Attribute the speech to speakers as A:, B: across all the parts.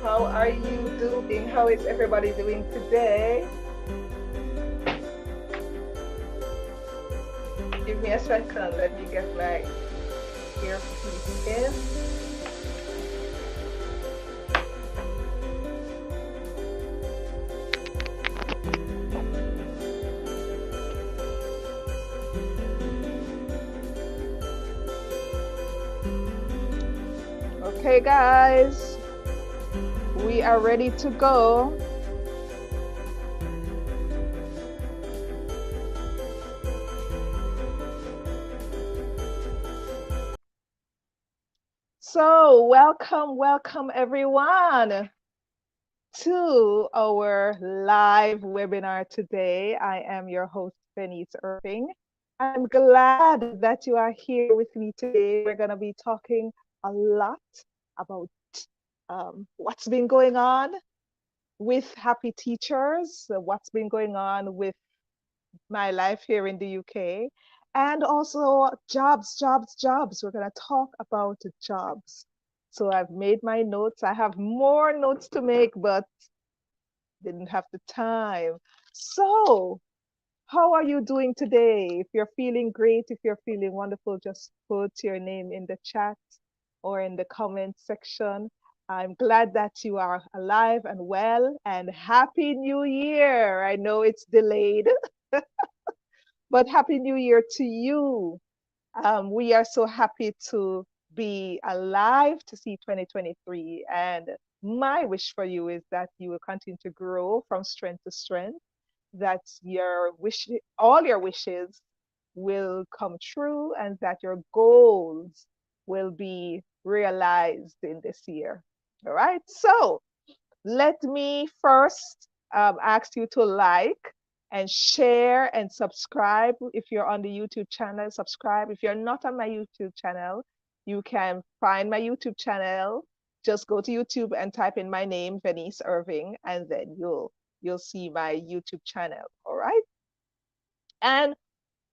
A: How are you doing? How is everybody doing today? Give me a second. Let me get my earpiece in. Okay, guys, we are ready to go. So, welcome everyone to our live webinar today. I am your host, Venice Irving. I'm glad that you are here with me today. We're going to be talking a lot about what's been going on with Happy Teachers, what's been going on with my life here in the UK, and also jobs. We're going to talk about jobs. So I've made my notes. I have more notes to make, but didn't have the time. So, how are you doing today? If you're feeling great, if you're feeling wonderful, just put your name in the chat or in the comment section. I'm glad that you are alive and well, and Happy New Year. I know it's delayed, but Happy New Year to you. We are so happy to be alive to see 2023. And my wish for you is that you will continue to grow from strength to strength, that all your wishes will come true, and that your goals will be realized in this year. All right. So let me first ask you to like and share and subscribe. If you're on the YouTube channel, subscribe. If you're not on my YouTube channel, you can find my YouTube channel. Just go to YouTube and type in my name, Venice Irving, and then you'll see my YouTube channel. All right. And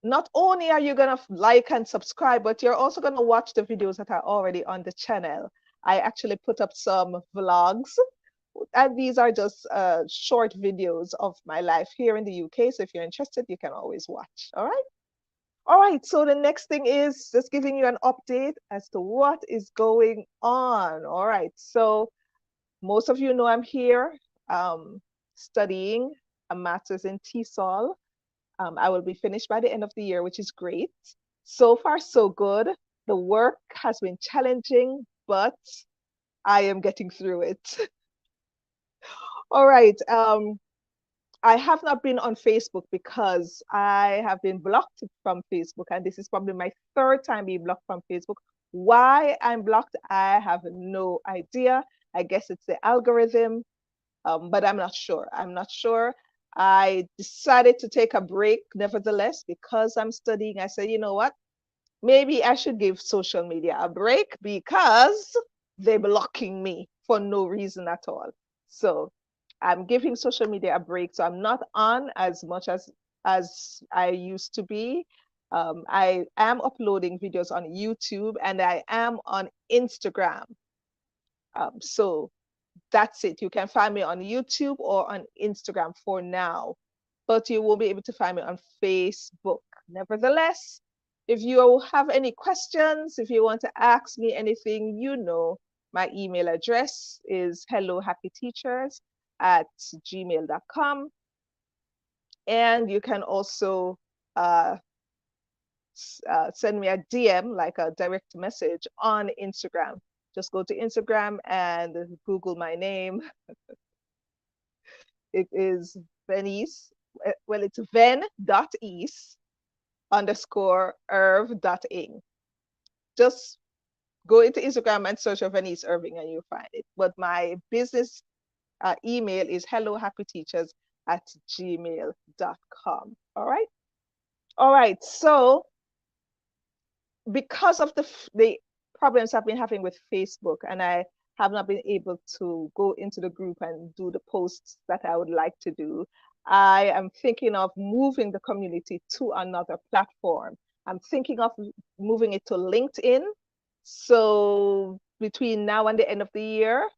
A: not only are you gonna like and subscribe, but you're also gonna watch the videos that are already on the channel. I actually put up some vlogs, and these are just short videos of my life here in the UK. So if you're interested, you can always watch. All right. All right. So the next thing is just giving you an update as to what is going on. All right. So most of you know I'm here studying a master's in TESOL. I will be finished by the end of the year, which is great. So far, so good. The work has been challenging, but I am getting through it. All right. I have not been on Facebook because I have been blocked from Facebook, and this is probably my third time being blocked from Facebook. Why I'm blocked, I have no idea. I guess it's the algorithm, but I'm not sure. I'm not sure. I decided to take a break, nevertheless, because I'm studying. I said, you know what? Maybe I should give social media a break because they're blocking me for no reason at all. So I'm giving social media a break. So I'm not on as much as I used to be. I am uploading videos on YouTube, and I am on Instagram. So that's it. You can find me on YouTube or on Instagram for now, but you won't be able to find me on Facebook. Nevertheless, if you have any questions, if you want to ask me anything, you know, my email address is hellohappyteachers@gmail.com. And you can also send me a DM, like a direct message on Instagram. Just go to Instagram and Google my name. It is Venice. Well, it's ven.east_irv.ing. Just go into Instagram and search for Venice Irving and you'll find it. But my business email is hellohappyteachers@gmail.com. All right. All right. So because of the problems I've been having with Facebook, and I have not been able to go into the group and do the posts that I would like to do, I am thinking of moving the community to another platform. I'm thinking of moving it to LinkedIn. So between now and the end of the year,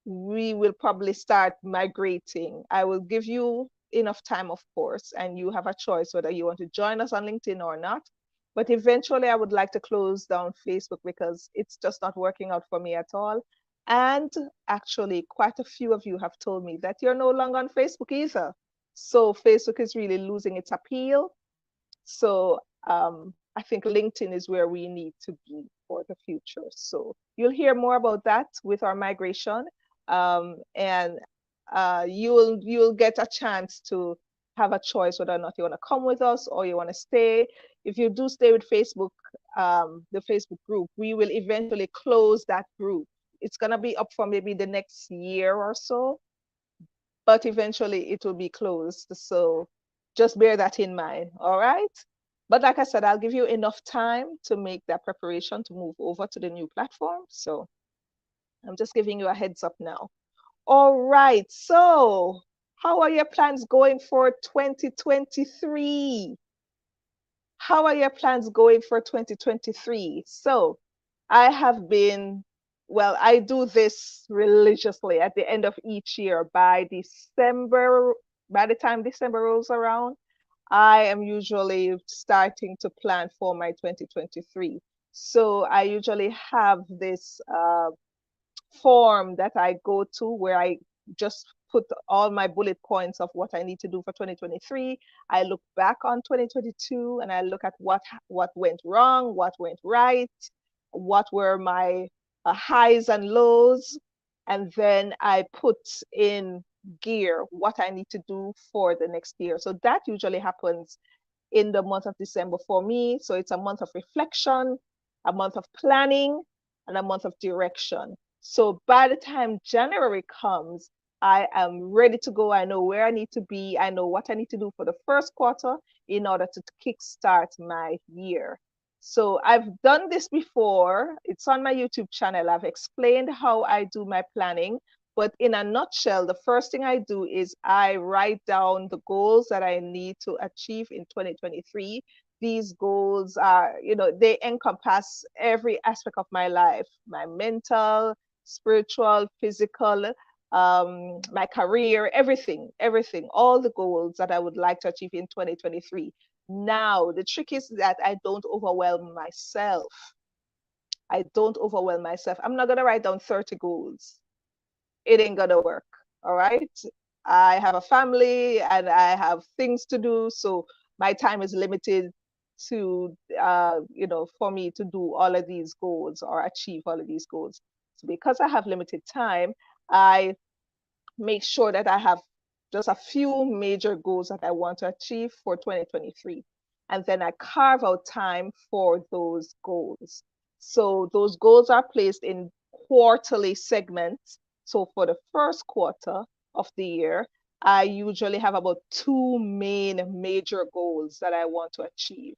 A: we will probably start migrating. I will give you enough time, of course, and you have a choice whether you want to join us on LinkedIn or not. But eventually, I would like to close down Facebook because it's just not working out for me at all. And actually, quite a few of you have told me that you're no longer on Facebook either. So Facebook is really losing its appeal. So I think LinkedIn is where we need to be for the future. So you'll hear more about that with our migration, and you'll get a chance to have a choice whether or not you want to come with us or you want to stay. If you do stay with Facebook, the Facebook group, we will eventually close that group. It's gonna be up for maybe the next year or so, but eventually it will be closed. So just bear that in mind, all right? But like I said, I'll give you enough time to make that preparation to move over to the new platform. So I'm just giving you a heads up now. All right, so how are your plans going for 2023? How are your plans going for 2023? So I have been, well, I do this religiously at the end of each year. By the time December rolls around, I am usually starting to plan for my 2023. So I usually have this form that I go to where I just put all my bullet points of what I need to do for 2023. I look back on 2022 and I look at what went wrong, what went right, what were my highs and lows, and then I put in gear what I need to do for the next year. So that usually happens in the month of December for me. So it's a month of reflection, a month of planning, and a month of direction. So by the time January comes, I am ready to go. I know where I need to be. I know what I need to do for the first quarter in order to kickstart my year. So I've done this before. It's on my YouTube channel. I've explained how I do my planning. But in a nutshell, the first thing I do is I write down the goals that I need to achieve in 2023. These goals are, they encompass every aspect of my life, my mental, spiritual, physical, my career, everything, all the goals that I would like to achieve in 2023. Now, the trick is that I don't overwhelm myself. I don't overwhelm myself. I'm not going to write down 30 goals. It ain't gonna work. All right. I have a family and I have things to do. So my time is limited to, for me to do all of these goals or achieve all of these goals. So because I have limited time, I make sure that I have just a few major goals that I want to achieve for 2023. And then I carve out time for those goals. So those goals are placed in quarterly segments. So for the first quarter of the year, I usually have about two main major goals that I want to achieve.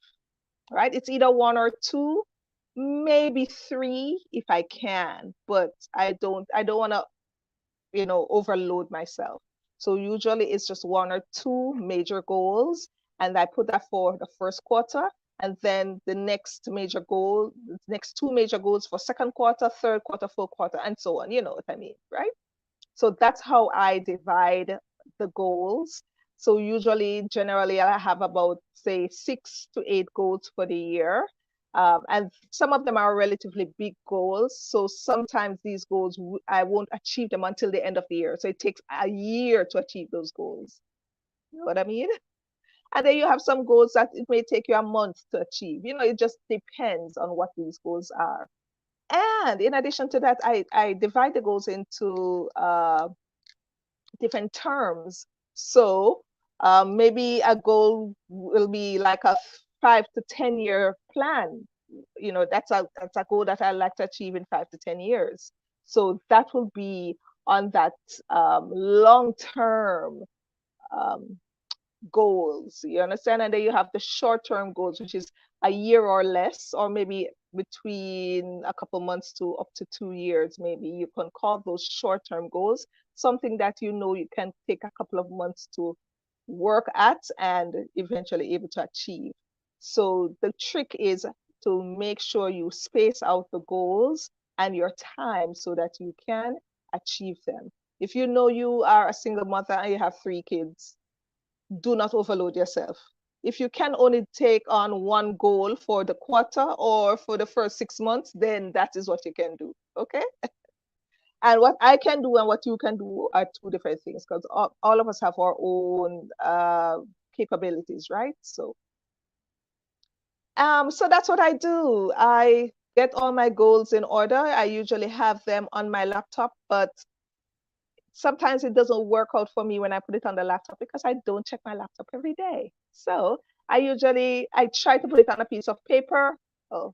A: Right? It's either one or two, maybe three if I can, but I don't want to overload myself. So usually it's just one or two major goals, and I put that for the first quarter, and then the next major goal, the next two major goals for second quarter, third quarter, fourth quarter, and so on. You know what I mean, right? So that's how I divide the goals. So usually, generally, I have about, say, 6 to 8 goals for the year. And some of them are relatively big goals. So sometimes these goals, I won't achieve them until the end of the year. So it takes a year to achieve those goals. You know what I mean? And then you have some goals that it may take you a month to achieve. It just depends on what these goals are. And in addition to that, I divide the goals into different terms. So maybe a goal will be like a 5 to 10 year plan. That's a goal that I like to achieve in 5 to 10 years. So that will be on that long term um, goals. You understand? And then you have the short term goals, which is a year or less, or maybe between a couple months to up to 2 years, maybe. You can call those short term goals, something that you can take a couple of months to work at and eventually able to achieve. So the trick is to make sure you space out the goals and your time so that you can achieve them. If you know you are a single mother and you have 3 kids, do not overload yourself. If you can only take on one goal for the quarter or for the first 6 months, then that is what you can do. Okay. And what I can do and what you can do are two different things, because all of us have our own capabilities, right? So that's what I do. I get all my goals in order. I usually have them on my laptop, but sometimes it doesn't work out for me when I put it on the laptop because I don't check my laptop every day. So I try to put it on a piece of paper. Oh,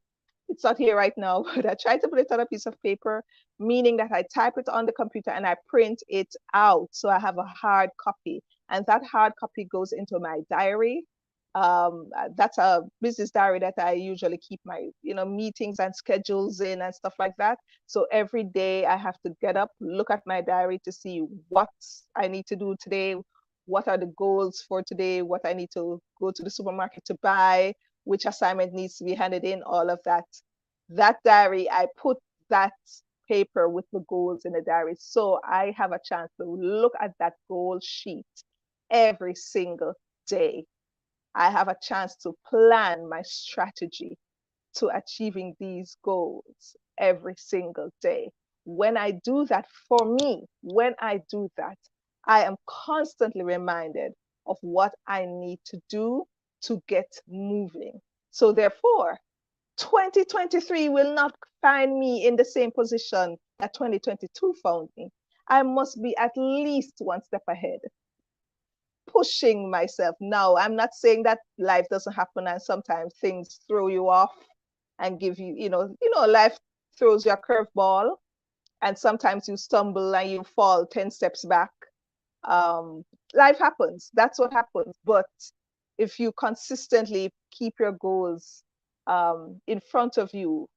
A: it's not here right now, but I try to put it on a piece of paper, meaning that I type it on the computer and I print it out. So I have a hard copy, and that hard copy goes into my diary. That's a business diary that I usually keep my, meetings and schedules in and stuff like that. So every day I have to get up, look at my diary to see what I need to do today, what are the goals for today, what I need to go to the supermarket to buy, which assignment needs to be handed in, all of that. That diary, I put that paper with the goals in the diary. So I have a chance to look at that goal sheet every single day. I have a chance to plan my strategy to achieving these goals every single day. When I do that, for me, when I do that, I am constantly reminded of what I need to do to get moving. So therefore, 2023 will not find me in the same position that 2022 found me. I must be at least one step ahead, pushing myself. Now, I'm not saying that life doesn't happen and sometimes things throw you off and give you, life throws you a curveball and sometimes you stumble and you fall 10 steps back. um, Life happens. That's what happens. But if you consistently keep your goals in front of you,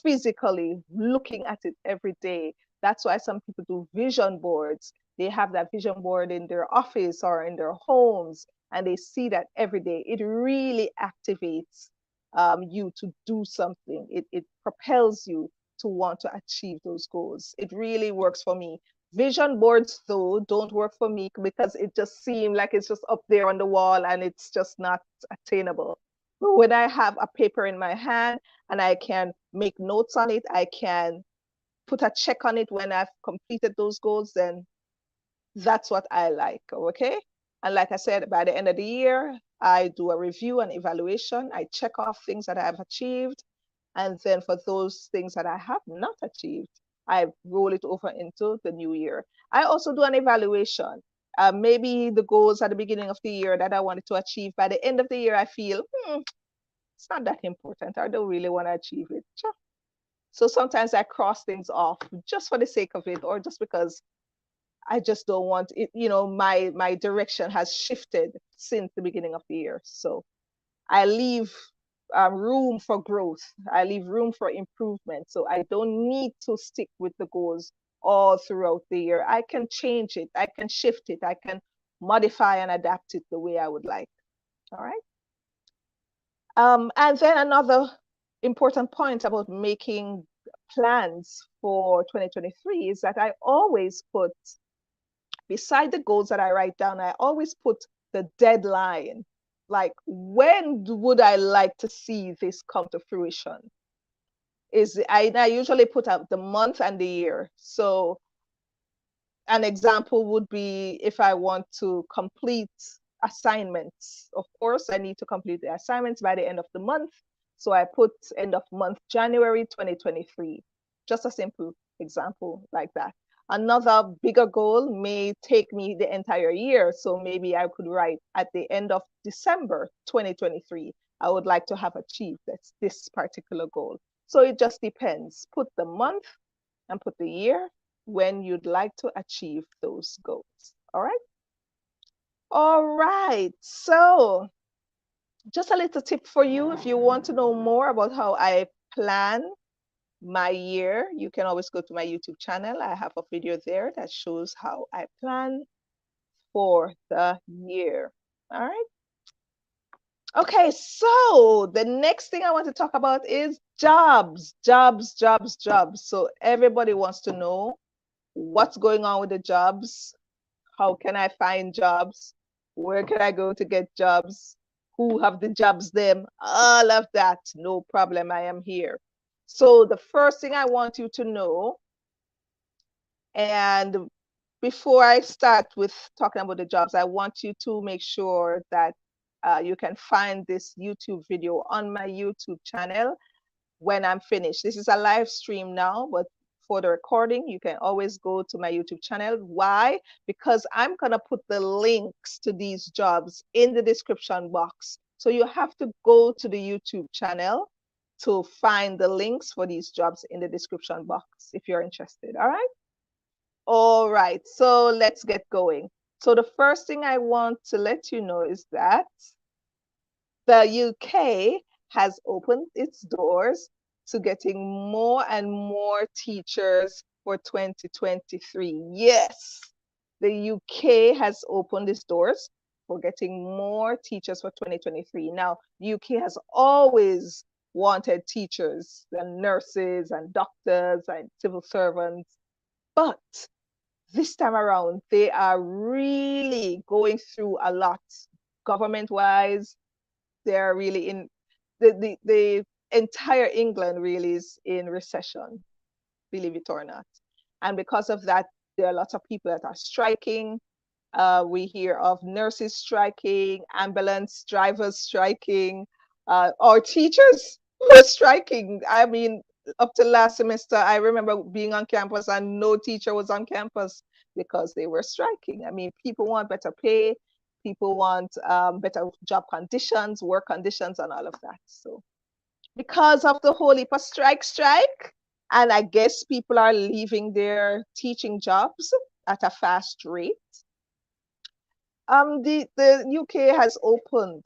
A: physically looking at it every day, that's why some people do vision boards. They have that vision board in their office or in their homes, and they see that every day. It really activates you to do something. It propels you to want to achieve those goals. It really works for me. Vision boards, though, don't work for me because it just seems like it's just up there on the wall and it's just not attainable. But when I have a paper in my hand and I can make notes on it, I can put a check on it when I've completed those goals, then that's what I like. Okay. And like I said, by the end of the year, I do a review and evaluation. I check off things that I have achieved. And then for those things that I have not achieved, I roll it over into the new year. I also do an evaluation. Maybe the goals at the beginning of the year that I wanted to achieve, by the end of the year, I feel, it's not that important. I don't really want to achieve it. Sure. So sometimes I cross things off just for the sake of it, or just because I just don't want it, my direction has shifted since the beginning of the year. So I leave room for growth. I leave room for improvement. So I don't need to stick with the goals all throughout the year. I can change it. I can shift it. I can modify and adapt it the way I would like. All right. And then another important point about making plans for 2023 is that I always put, beside the goals that I write down, I always put the deadline. Like, when would I like to see this come to fruition? I usually put out the month and the year. So an example would be if I want to complete assignments. Of course, I need to complete the assignments by the end of the month. So I put end of month January 2023. Just a simple example like that. Another bigger goal may take me the entire year. So maybe I could write at the end of December 2023, I would like to have achieved this particular goal. So it just depends. Put the month and put the year when you'd like to achieve those goals. All right. All right. So just a little tip for you. If you want to know more about how I plan my year, you can always go to my YouTube channel. I have a video there that shows how I plan for the year. All right. Okay, so the next thing I want to talk about is jobs. So everybody wants to know, what's going on with the jobs, how can I find jobs, where can I go to get jobs, who have the jobs, them, all of that. No problem, I am here. So the first thing I want you to know, and before I start with talking about the jobs, I want you to make sure that you can find this YouTube video on my YouTube channel when I'm finished. This is a live stream now, but for the recording, you can always go to my YouTube channel. Why? Because I'm going to put the links to these jobs in the description box. So you have to go to the YouTube channel to find the links for these jobs in the description box if you're interested. All right? All right, so let's get going. So the first thing I want to let you know is that the UK has opened its doors to getting more and more teachers for 2023. Yes, the UK has opened its doors for getting more teachers for 2023. Now, the UK has always wanted teachers and nurses and doctors and civil servants, but this time around, they are really going through a lot government-wise. They're really in the entire England really is in recession, believe it or not. And because of that, there are lots of people that are striking. We hear of nurses striking, ambulance drivers striking, or teachers who are striking. I mean, up to last semester, I remember being on campus and no teacher was on campus because they were striking. I mean, people want better pay, people want better job conditions, work conditions, and all of that. So, because of the whole heap of strike, and I guess people are leaving their teaching jobs at a fast rate. The UK has opened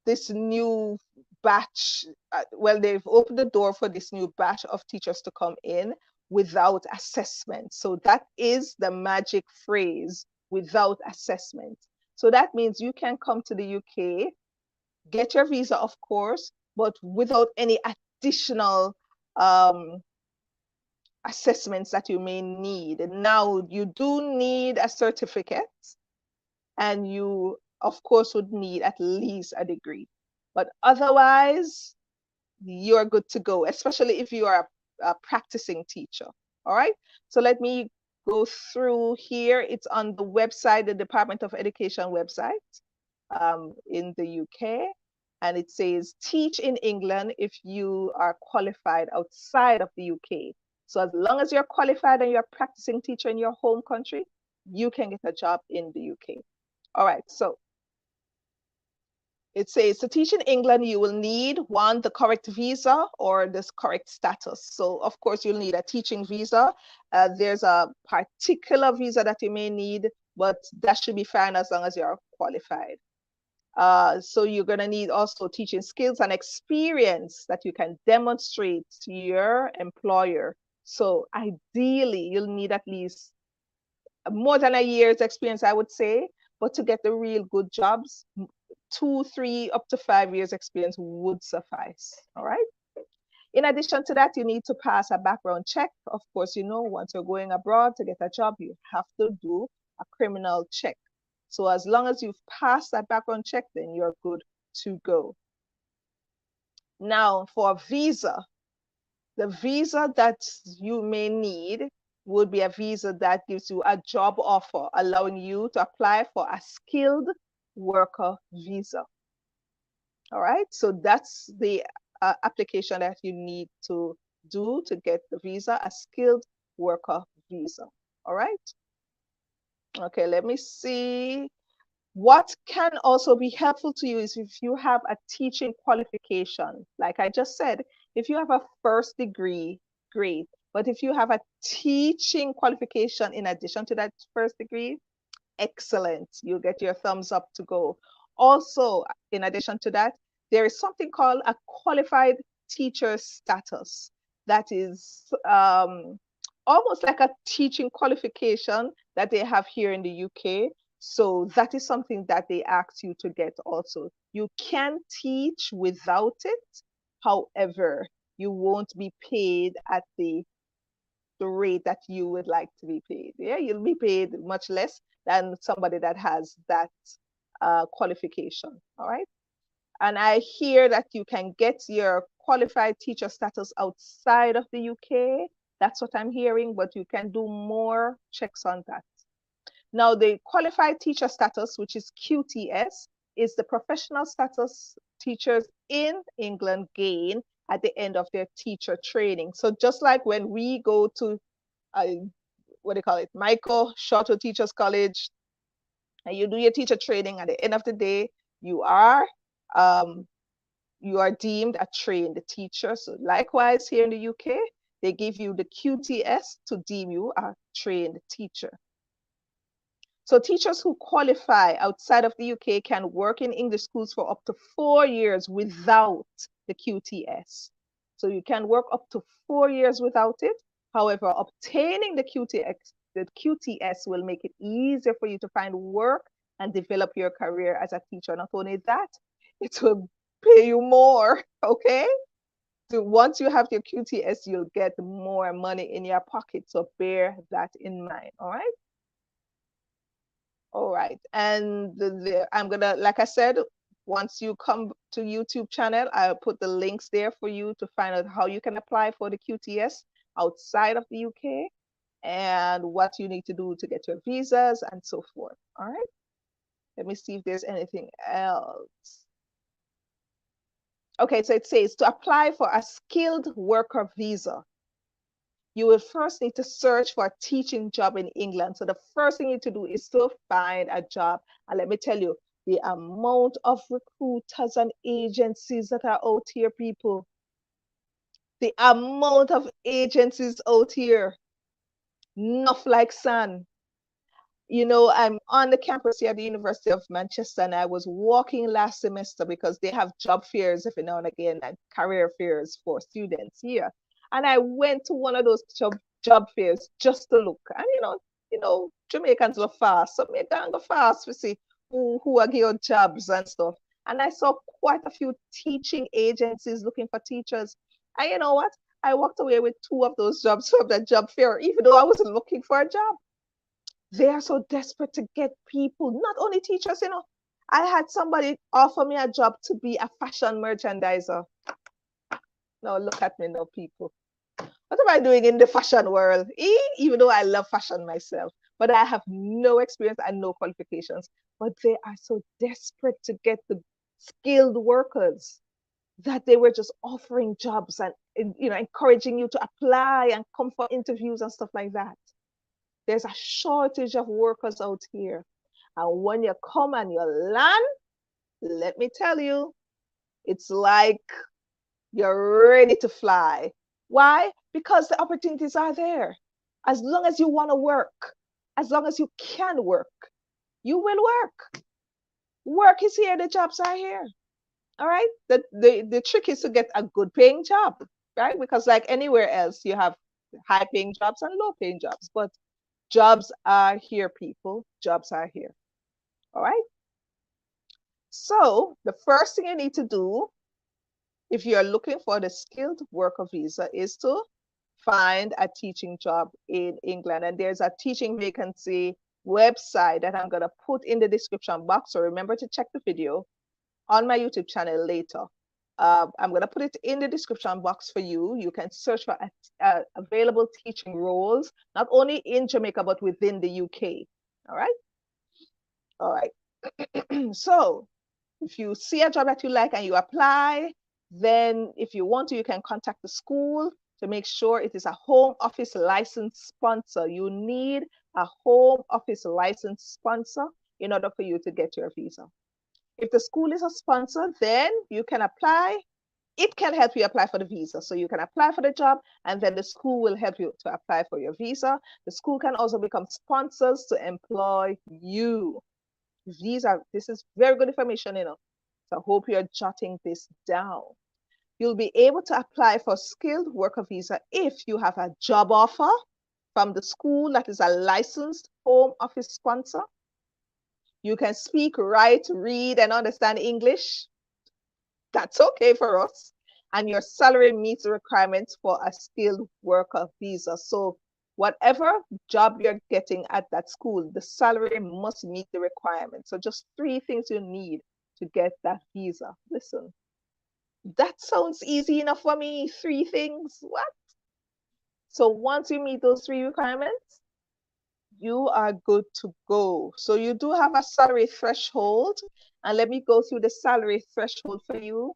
A: this new batch. Well, they've opened the door for this new batch of teachers to come in without assessment. So that is the magic phrase, without assessment. So that means you can come to the UK, get your visa, of course, but without any additional assessments that you may need. Now, you do need a certificate, and you, of course, would need at least a degree. But otherwise, you're good to go, especially if you are a practicing teacher. All right. So let me go through here. It's on the website, the Department of Education website in the UK. And it says, teach in England if you are qualified outside of the UK. So as long as you're qualified and you're a practicing teacher in your home country, you can get a job in the UK. All right, so it says to teach in England, you will need one, the correct visa or this correct status. So of course you'll need a teaching visa. There's a particular visa that you may need, but that should be fine as long as you're qualified. So you're going to need also teaching skills and experience that you can demonstrate to your employer. So ideally, you'll need at least more than a year's experience, I would say, but to get the real good jobs, 2, 3, up to 5 years experience would suffice. All right. In addition to that, you need to pass a background check. Of course, you know, once you're going abroad to get a job, you have to do a criminal check. So as long as you've passed that background check, then you're good to go. Now, for a visa, the visa that you may need would be a visa that gives you a job offer, allowing you to apply for a skilled worker visa. All right, so that's the application that you need to do to get the visa, a skilled worker visa. All right. Okay, let me see. What can also be helpful to you is if you have a teaching qualification. Like I just said, if you have a first degree, great. But if you have a teaching qualification in addition to that first degree, excellent. You get your thumbs up to go. Also, in addition to that, there is something called a qualified teacher status. That is almost like a teaching qualification that they have here in the UK. So that is something that they ask you to get also. You can teach without it. However, you won't be paid at the the rate that you would like to be paid. Yeah, you'll be paid much less than somebody that has that qualification. All right. And I hear that you can get your qualified teacher status outside of the UK. That's what I'm hearing, but you can do more checks on that. Now, the qualified teacher status, which is QTS, is the professional status teachers in England gain at the end of their teacher training. So just like when we go to, what do you call it, Michael Shorter Teachers College, and you do your teacher training, at the end of the day, you are deemed a trained teacher. So likewise, here in the UK, they give you the QTS to deem you a trained teacher. So teachers who qualify outside of the UK can work in English schools for up to 4 years without the QTS. So you can work up to 4 years without it. However, obtaining the QTS will make it easier for you to find work and develop your career as a teacher. Not only that, it will pay you more, okay? So once you have your QTS, you'll get more money in your pocket. So bear that in mind, all right? All right, and I'm gonna, like I said, once you come to YouTube channel, I'll put the links there for you to find out how you can apply for the QTS outside of the UK and what you need to do to get your visas and so forth. All right, let me see if there's anything else. Okay, so it says to apply for a skilled worker visa, you will first need to search for a teaching job in England. So the first thing you need to do is to find a job. And let me tell you, the amount of recruiters and agencies that are out here, people, the amount of agencies out here, enough like sun. You know, I'm on the campus here at the University of Manchester, and I was walking last semester because they have job fairs every now and again and career fairs for students here. And I went to one of those job fairs just to look. And Jamaicans go fast, so me can go fast to see who are getting jobs and stuff. And I saw quite a few teaching agencies looking for teachers. And you know what? I walked away with 2 of those jobs from that job fair, even though I wasn't looking for a job. They are so desperate to get people, not only teachers, I had somebody offer me a job to be a fashion merchandiser. Now look at me now, people. What am I doing in the fashion world? Even though I love fashion myself, but I have no experience and no qualifications. But they are so desperate to get the skilled workers that they were just offering jobs and encouraging you to apply and come for interviews and stuff like that. There's a shortage of workers out here. And when you come and you land, let me tell you, it's like you're ready to fly. Why? Because the opportunities are there. As long as you want to work, as long as you can work, you will work. Work is here, the jobs are here. All right? The trick is to get a good paying job, right? Because like anywhere else, you have high paying jobs and low paying jobs. But jobs are here, people. Jobs are here. All right? So the first thing you need to do if you're looking for the skilled worker visa is to find a teaching job in England. And there's a teaching vacancy website that I'm going to put in the description box. So remember to check the video on my YouTube channel later. I'm going to put it in the description box for you. You can search for available teaching roles, not only in Jamaica, but within the UK. All right. All right. So if you see a job that you like and you apply, then if you want to, you can contact the school to make sure it is a home office licensed sponsor. You need a home office licensed sponsor in order for you to get your visa. If the school is a sponsor, then you can apply. It can help you apply for the visa. So you can apply for the job and then the school will help you to apply for your visa. The school can also become sponsors to employ you. This is very good information, So I hope you're jotting this down. You'll be able to apply for skilled worker visa if you have a job offer from the school that is a licensed home office sponsor. You can speak, write, read, and understand English. That's okay for us. And your salary meets the requirements for a skilled worker visa. So Whatever job you're getting at that school, the salary must meet the requirements. So just three things you need to get that visa. Listen, that sounds easy enough for me. Three things. What? So once you meet those three requirements, you are good to go. So you do have a salary threshold. And let me go through the salary threshold for you.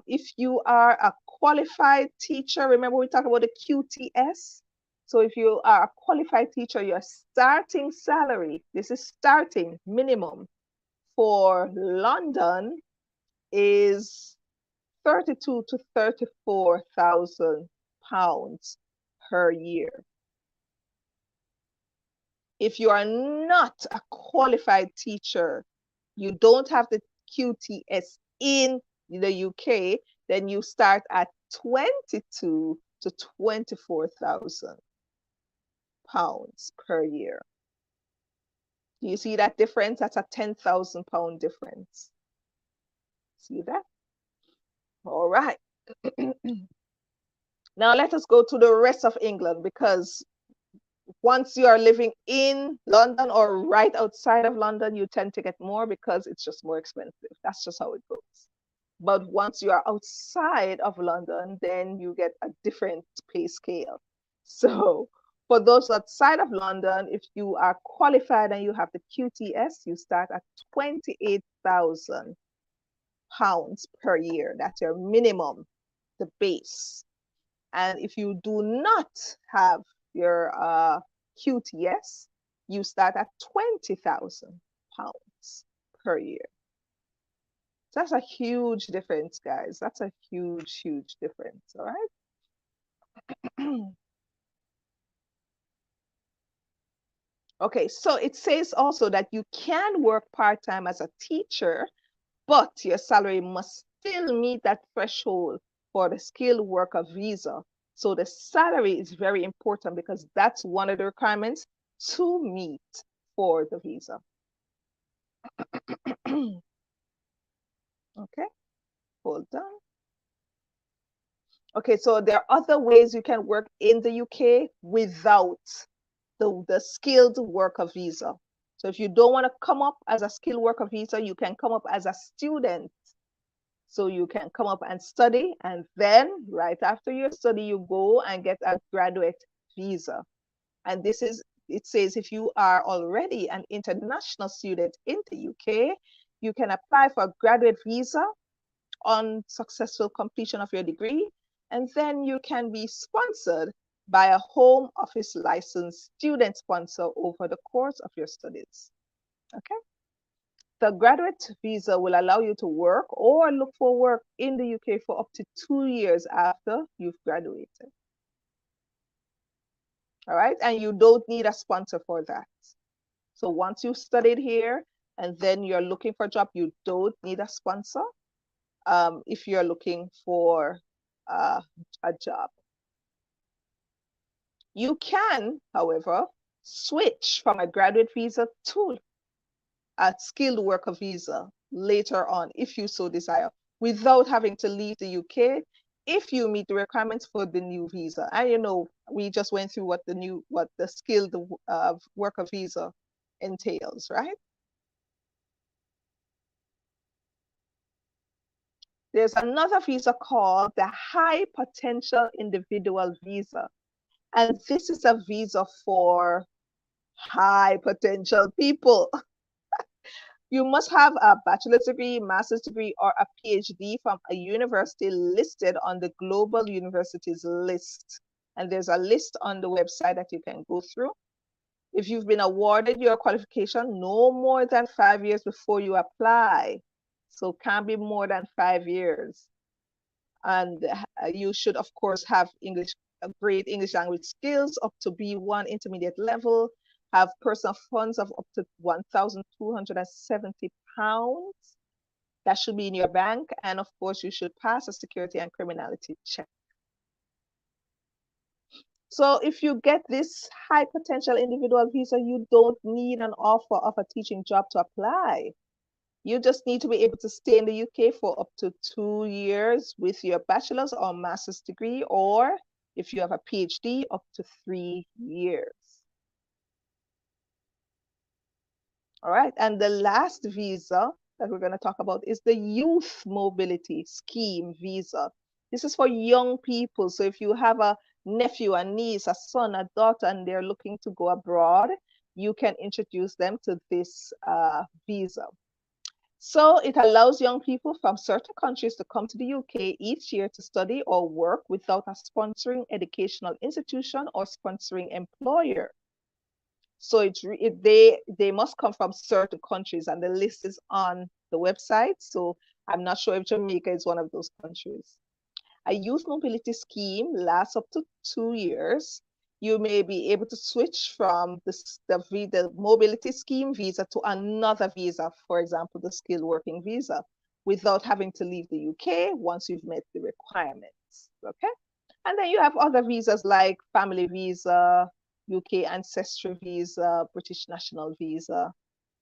A: If you are a qualified teacher, remember we talked about the QTS. So if you are a qualified teacher, your starting salary, this is starting minimum for London, is 32 to 34,000 pounds per year. If you are not a qualified teacher, you don't have the QTS in the UK, then you start at 22 to 24,000 pounds per year. Do you see that difference? That's a 10,000 pound difference. See that? All right. Now let us go to the rest of England, because once you are living in London or right outside of London, you tend to get more because it's just more expensive. That's just how it goes. But once you are outside of London, then you get a different pay scale. So for those outside of London, if you are qualified and you have the QTS, you start at 28,000 pounds per year. That's your minimum, the base. And if you do not have your QTS, you start at 20,000 pounds per year. That's a huge difference, guys. That's a huge, huge difference. All right. Okay, so it says also that you can work part-time as a teacher, but your salary must still meet that threshold for the skilled worker visa. So the salary is very important because that's one of the requirements to meet for the visa. Okay, hold on. Okay, so there are other ways you can work in the UK without the skilled worker visa. So if you don't want to come up as a skilled worker visa, you can come up as a student. So you can come up and study, and then right after your study, you go and get a graduate visa. And this is, it says if you are already an international student in the UK, you can apply for a graduate visa on successful completion of your degree, and then you can be sponsored by a Home Office licensed student sponsor over the course of your studies. Okay. The graduate visa will allow you to work or look for work in the UK for up to 2 years after you've graduated. All right. And you don't need a sponsor for that. So once you've studied here and then you're looking for a job, you don't need a sponsor if you're looking for a job. You can, however, switch from a graduate visa to a skilled worker visa later on, if you so desire, without having to leave the UK, if you meet the requirements for the new visa. And you know, we just went through what the skilled worker visa entails, right? There's another visa called the High Potential Individual Visa. And this is a visa for high potential people. You must have a bachelor's degree, master's degree, or a PhD from a university listed on the Global Universities list. And there's a list on the website that you can go through. If you've been awarded your qualification no more than 5 years before you apply, so can't be more than 5 years. And you should, of course, have great English language skills up to B1 intermediate level, have personal funds of up to £1,270. That should be in your bank. And of course, you should pass a security and criminality check. So if you get this high potential individual visa, you don't need an offer of a teaching job to apply. You just need to be able to stay in the UK for up to 2 years with your bachelor's or master's degree, or If you have a PhD, up to 3 years. All right. And the last visa that we're going to talk about is the Youth Mobility Scheme visa. This is for young people. So if you have a nephew, a niece, a son, a daughter, and they're looking to go abroad, you can introduce them to this visa. So it allows young people from certain countries to come to the UK each year to study or work without a sponsoring educational institution or sponsoring employer. So they must come from certain countries, and the list is on the website. So I'm not sure if Jamaica is one of those countries. A youth mobility scheme lasts up to 2 years. You may be able to switch from the mobility scheme visa to another visa, for example, the skilled working visa, without having to leave the UK once you've met the requirements. Okay. And then you have other visas like family visa, UK ancestry visa, British national visa,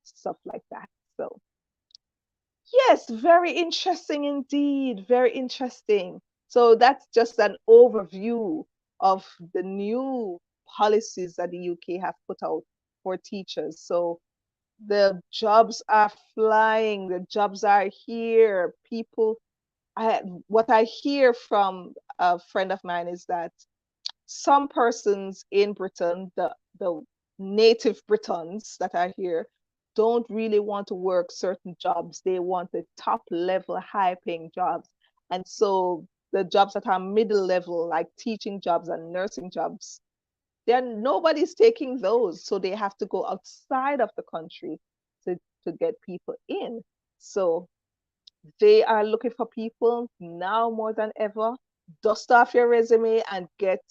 A: stuff like that. So yes, very interesting indeed. Very interesting. So that's just an overview of the new policies that the UK have put out for teachers. So the jobs are flying, the jobs are here. What I hear from a friend of mine is that some persons in Britain, the native Britons that are here, don't really want to work certain jobs. They want the top level, high paying jobs. And so the jobs that are middle level, like teaching jobs and nursing jobs, then nobody's taking those. So they have to go outside of the country to get people in. So they are looking for people now more than ever. Dust off your resume and get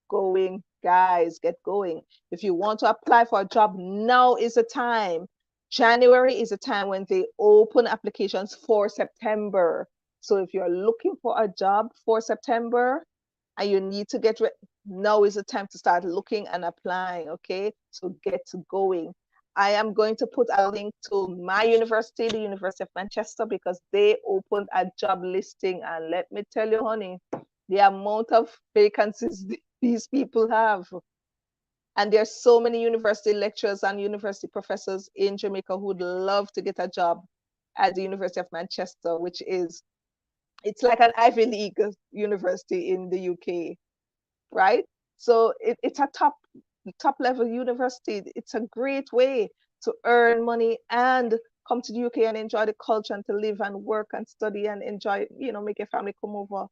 A: going, guys. Get going. If you want to apply for a job, now is the time. January is the time when they open applications for September. So if you're looking for a job for September and you need to now is the time to start looking and applying. Okay, so get to going. I am going to put a link to my university, the University of Manchester, because they opened a job listing. And let me tell you, honey, the amount of vacancies these people have. And there's so many university lecturers and university professors in Jamaica who would love to get a job at the University of Manchester, it's like an Ivy League university in the UK, right? So it's a top level university. It's a great way to earn money and come to the UK and enjoy the culture and to live and work and study and enjoy, make your family come over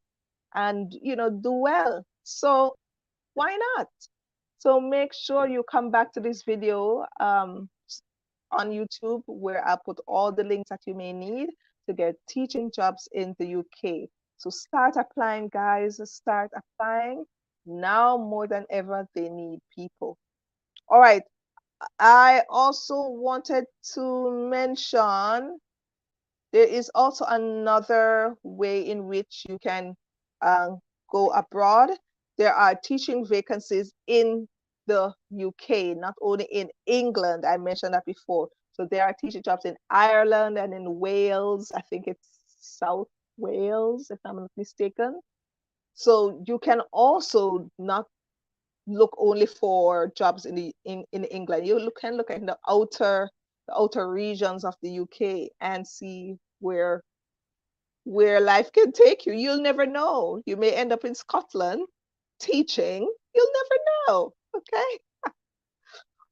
A: and, do well. So why not? So make sure you come back to this video on YouTube, where I'll put all the links that you may need to get teaching jobs in the UK. So start applying, guys. Start applying. Now more than ever, they need people. All right. I also wanted to mention there is also another way in which you can go abroad. There are teaching vacancies in the UK, not only in England. I mentioned that before. So there are teaching jobs in Ireland and in Wales. I think it's South Wales, if I'm not mistaken. So you can also not look only for jobs in England. You can look at the outer regions of the UK and see where life can take you. You'll never know. You may end up in Scotland teaching. You'll never know. Okay.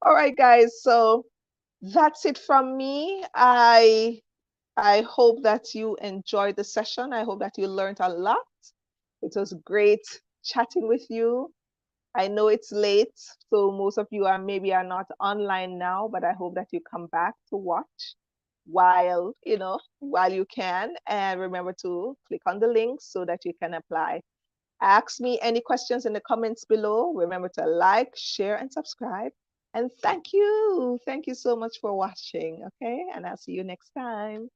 A: All right, guys. So that's it from me. I hope that you enjoyed the session. I hope that you learned a lot. It was great chatting with you. I know it's late, so most of you are not online now, but I hope that you come back to watch while you can. And remember to click on the links so that you can apply. Ask me any questions in the comments below. Remember to like, share, and subscribe. And thank you. Thank you so much for watching. Okay. And I'll see you next time.